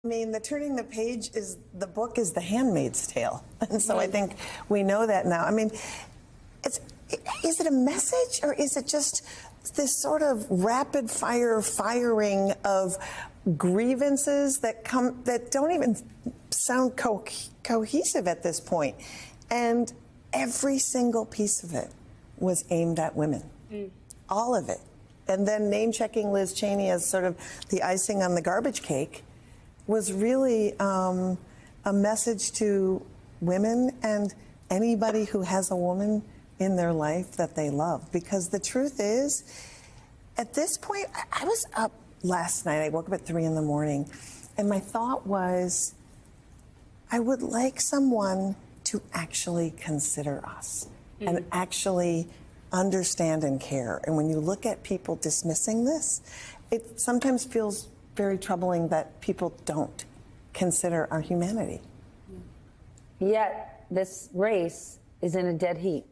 I mean, the turning the page is, the book is The Handmaid's Tale. And so I think we know that now. I mean, is it a message, or is it just this sort of rapid fire firing of grievances that don't even sound cohesive at this point? And every single piece of it was aimed at women. All of it. And then name-checking Liz Cheney as sort of the icing on the garbage cake was really a message to women and anybody who has a woman in their life that they love. Because the truth is, at this point, I was up last night. I woke up at 3 in the morning, and my thought was, I would like someone to actually consider us and actually understand and care. And when you look at people dismissing this, it sometimes feels very troubling that people don't consider our humanity. Yet this race is in a dead heat.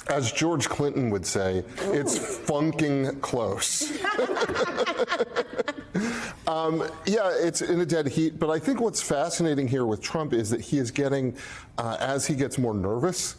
As George Clinton would say, it's funking close. Yeah, it's in a dead heat. But I think what's fascinating here with Trump is that he is getting, as he gets more nervous,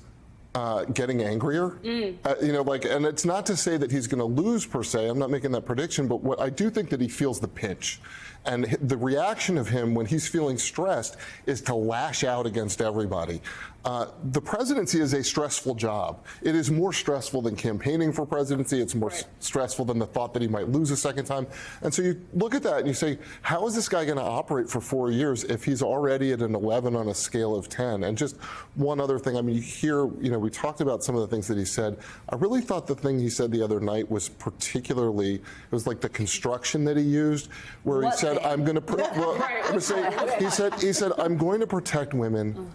getting angrier. You know, like, and it's not to say that he's going to lose per se. I'm not making that prediction, but what I do think that he feels the pinch. And the reaction of him when he's feeling stressed is to lash out against everybody. The presidency is a stressful job. It is more stressful than campaigning for presidency. It's more stressful than the thought that he might lose a second time. And so you look at that and you say, how is this guy going to operate for 4 years if he's already at an 11 on a scale of 10? And just one other thing, I mean, you hear, you know, we talked about some of the things that he said. I really thought the thing he said the other night was particularly, it was like the construction that he used, where he said, I'm going to, he said, I'm going to protect women,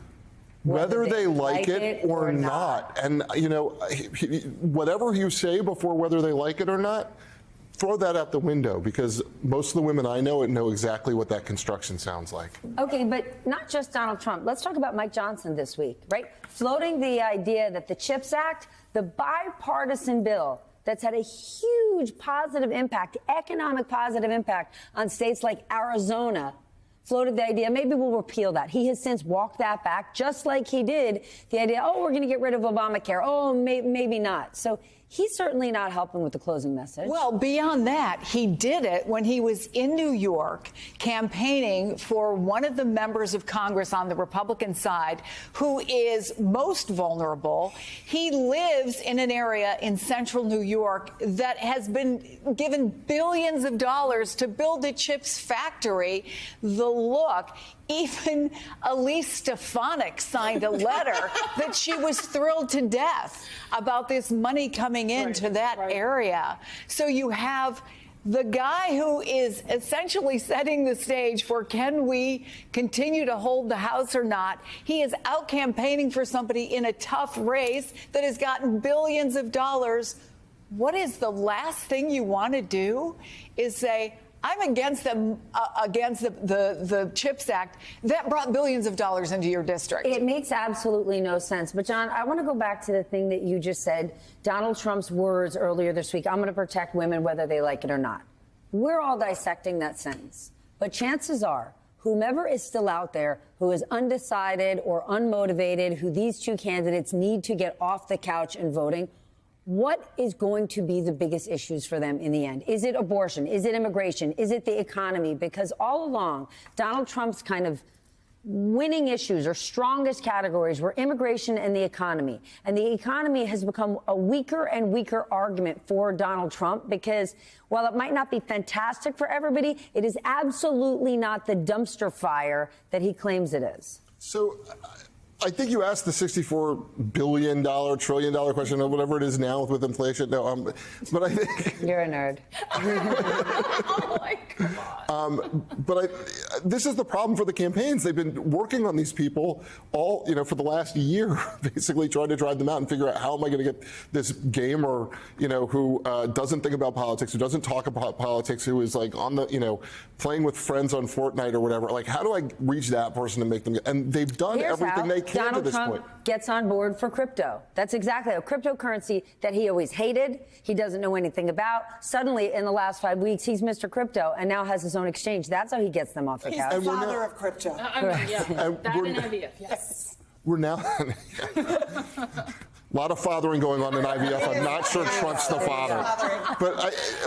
whether they like it or not. And, you know, whatever you say before whether they like it or not, throw that out the window, because most of the women I know exactly what that construction sounds like. Okay, but not just Donald Trump. Let's talk about Mike Johnson this week, right? Floating the idea that the CHIPS Act, the bipartisan bill that's had a huge positive impact, economic positive impact on states like Arizona, floated the idea, maybe we'll repeal that. He has since walked that back, just like he did the idea, oh, we're going to get rid of Obamacare. Oh, maybe not. So he's certainly not helping with the closing message. Well, beyond that, he did it when he was in New York campaigning for one of the members of Congress on the Republican side who is most vulnerable. He lives in an area in central New York that has been given billions of dollars to build a chips factory. Even Elise Stefanik signed a letter that she was thrilled to death about this money coming into that area. So you have the guy who is essentially setting the stage for, can we continue to hold the House or not? He is out campaigning for somebody in a tough race that has gotten billions of dollars. What is the last thing you want to do is say, I'm against the CHIPS Act that brought billions of dollars into your district. It makes absolutely no sense. But, John, I want to go back to the thing that you just said, Donald Trump's words earlier this week, I'm going to protect women whether they like it or not. We're all dissecting that sentence. But chances are, whomever is still out there who is undecided or unmotivated, who these two candidates need to get off the couch and voting, what is going to be the biggest issues for them in the end? Is it abortion? Is it immigration? Is it the economy? Because all along, Donald Trump's kind of winning issues or strongest categories were immigration and the economy. And the economy has become a weaker and weaker argument for Donald Trump because while it might not be fantastic for everybody, it is absolutely not the dumpster fire that he claims it is. So I think you asked the $64 billion, trillion dollar question, or whatever it is now with inflation. No, but I think you're a nerd. Oh, my God. But this is the problem for the campaigns. They've been working on these people all, for the last year, basically trying to drive them out and figure out how am I going to get this gamer, who doesn't think about politics, who doesn't talk about politics, who is like on the, playing with friends on Fortnite or whatever. Like, how do I reach that person and make them? And they've done everything they can to this point. Donald Trump gets on board for crypto. That's exactly a cryptocurrency that he always hated. He doesn't know anything about. Suddenly, in the last 5 weeks, he's Mr. Crypto and now has his own exchange. That's how he gets them off the couch. He's the father of crypto. That and IVF. Yes. We're now. A lot of fathering going on in IVF. I'm not sure Trump's the father.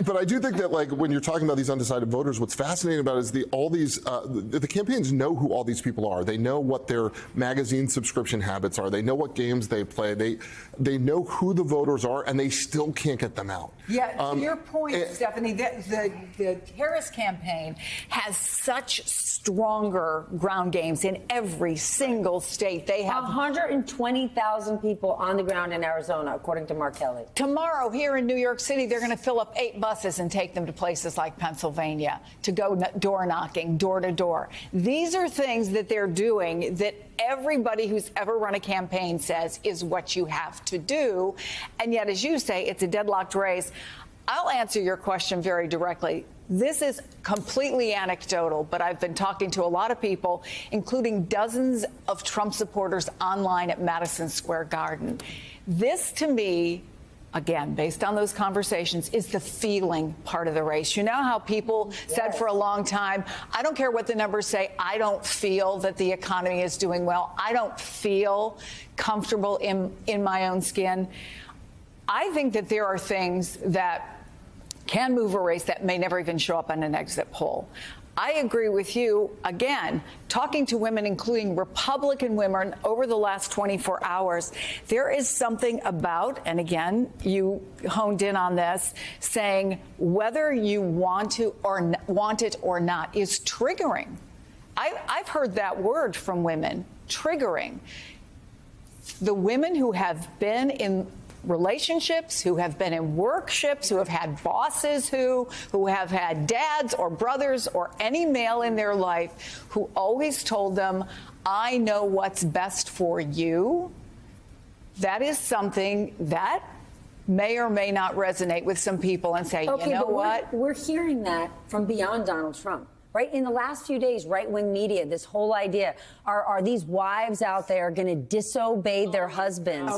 But I do think that, like, when you're talking about these undecided voters, what's fascinating about it is the campaigns know who all these people are. They know what their magazine subscription habits are. They know what games they play. They know who the voters are, and they still can't get them out. Yeah, to your point, Stephanie, the Harris campaign has such stronger ground games in every single state. They have 120,000 people on the ground in Arizona, according to Mark Kelly. Tomorrow, here in New York City, they're going to fill up 8 buses and take them to places like Pennsylvania to go door knocking, door to door. These are things that they're doing that everybody who's ever run a campaign says is what you have to do. And yet, as you say, it's a deadlocked race. I'll answer your question very directly. This is completely anecdotal, but I've been talking to a lot of people, including dozens of Trump supporters online at Madison Square Garden. This, to me, again, based on those conversations, is the feeling part of the race. You know how people said for a long time, I don't care what the numbers say, I don't feel that the economy is doing well. I don't feel comfortable in my own skin. I think that there are things that can move a race that may never even show up on an exit poll. I agree with you. Again, talking to women, including Republican women, over the last 24 hours, there is something about, and again, you honed in on this, saying whether you want it or not is triggering. I've heard that word from women, triggering. The women who have been in relationships, who have been in workshops, who have had bosses, who have had dads or brothers or any male in their life who always told them, I know what's best for you. That is something that may or may not resonate with some people and say, okay, you know what? We're hearing that from beyond Donald Trump. Right? In the last few days, right-wing media, this whole idea, are these wives out there going to disobey their husbands,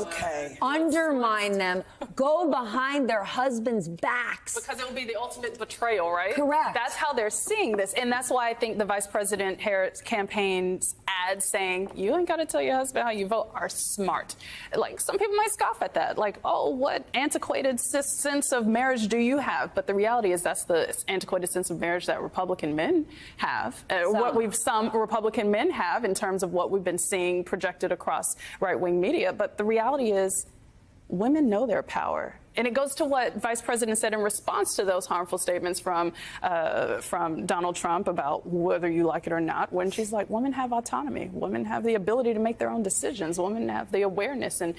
undermine them, go behind their husbands' backs? Because it will be the ultimate betrayal, right? Correct. That's how they're seeing this. And that's why I think the Vice President Harris campaign's ads saying, you ain't got to tell your husband how you vote, are smart. Like, some people might scoff at that. Like, oh, what antiquated sense of marriage do you have? But the reality is that's the antiquated sense of marriage that Republican men have, some Republican men have in terms of what we've been seeing projected across right-wing media. But the reality is women know their power. And it goes to what Vice President said in response to those harmful statements from Donald Trump about whether you like it or not, when she's like, women have autonomy. Women have the ability to make their own decisions. Women have the awareness and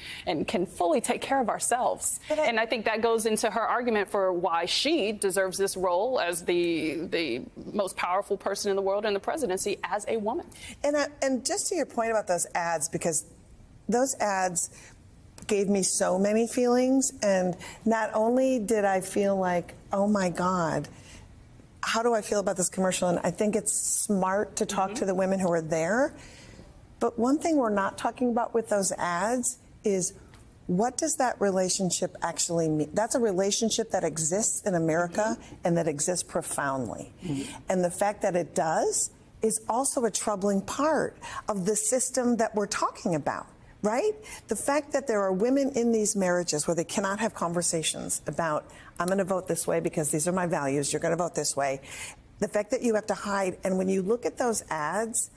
can fully take care of ourselves. And I think that goes into her argument for why she deserves this role as the most powerful person in the world in the presidency as a woman. And just to your point about those ads, because those ads gave me so many feelings, and not only did I feel like, oh my God, how do I feel about this commercial? And I think it's smart to talk to the women who are there. But one thing we're not talking about with those ads is, what does that relationship actually mean? That's a relationship that exists in America and that exists profoundly. And the fact that it does is also a troubling part of the system that we're talking about. Right? The fact that there are women in these marriages where they cannot have conversations about, I'm going to vote this way because these are my values, you're going to vote this way. The fact that you have to hide. And when you look at those ads,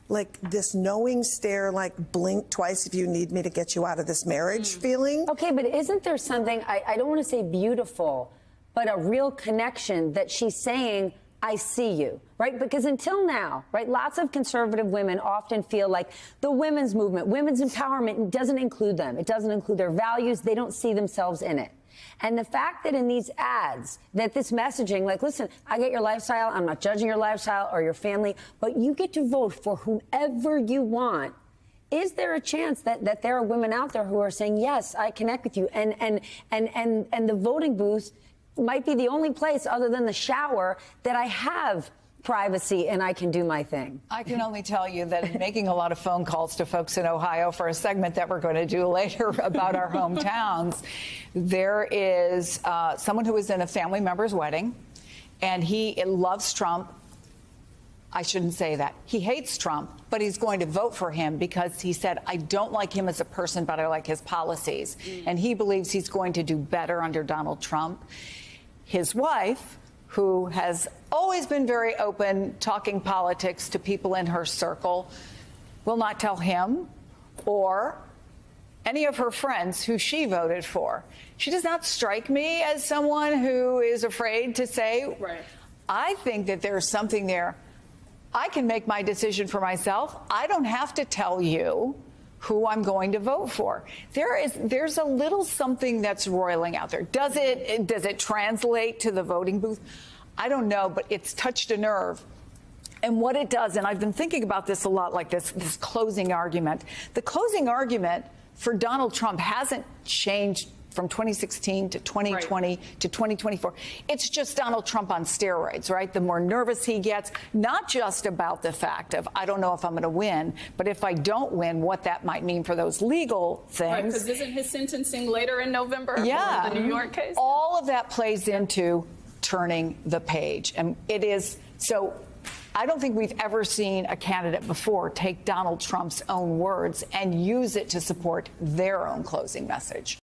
like this knowing stare, like blink twice if you need me to get you out of this marriage feeling. Okay, but isn't there something, I don't want to say beautiful, but a real connection that she's saying, I see you, right? Because until now, right, lots of conservative women often feel like the women's movement, women's empowerment doesn't include them. It doesn't include their values. They don't see themselves in it. And the fact that in these ads, that this messaging, like, listen, I get your lifestyle, I'm not judging your lifestyle or your family, but you get to vote for whomever you want. Is there a chance that there are women out there who are saying, yes, I connect with you, and the voting booth might be the only place other than the shower that I have privacy and I can do my thing? I can only tell you that in making a lot of phone calls to folks in Ohio for a segment that we're going to do later about our hometowns, there is someone who was in a family member's wedding, and he loves Trump. I shouldn't say that. He hates Trump, but he's going to vote for him because he said, I don't like him as a person, but I like his policies. And he believes he's going to do better under Donald Trump. His wife, who has always been very open, talking politics to people in her circle, will not tell him or any of her friends who she voted for. She does not strike me as someone who is afraid to say, right. I think that there's something there. I can make my decision for myself. I don't have to tell you who I'm going to vote for. There's a little something that's roiling out there. Does it translate to the voting booth? I don't know, but it's touched a nerve. And what it does, and I've been thinking about this a lot, like this closing argument. The closing argument for Donald Trump hasn't changed from 2016 to 2020 right. to 2024. It's just Donald Trump on steroids, right? The more nervous he gets, not just about the fact of, I don't know if I'm going to win, but if I don't win, what that might mean for those legal things. Right, because isn't his sentencing later in November yeah. for the New York case? All of that plays into turning the page. And it is, so I don't think we've ever seen a candidate before take Donald Trump's own words and use it to support their own closing message.